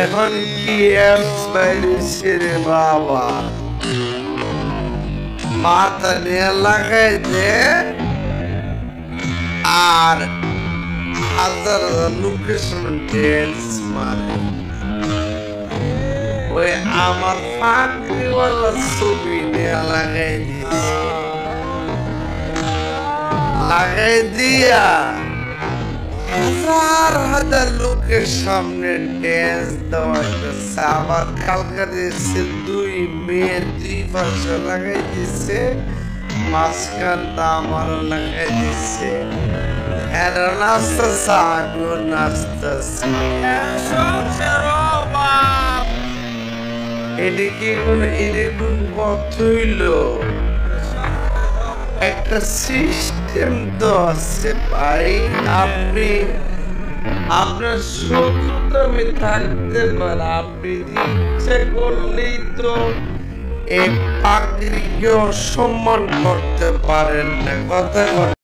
এখন কি অ্যাপস বাইরেছে রে বাবা, মাথা নিয়ে লাগাই দে আর হাজার হাজার লোকেশন ড্যান্স মারে। ওই আমার ফাঁকরিওয়ালা ছবি নিয়ে লাগাই দিয়া হাজার হাজার লোকের সামনে ড্যান্স দেওয়াইতেছে। আবার কালকা দিয়েছে 2 মেয়ে 2 পাশে লাগাই দিছে, মাঝখানটা আমারও লাগাই দিছে। এরা নাচতেছে, আমিও নাচতেছি। এটা কি এরকম কথা হইল? একটা সিস্টেম তো আছে ভাই। আপনি আপনার শত্রুতামে থাকতে পারে, আপনি ইচ্ছে করলেই তো এই পাখিকে অসম্মান করতে পারেন না। কথা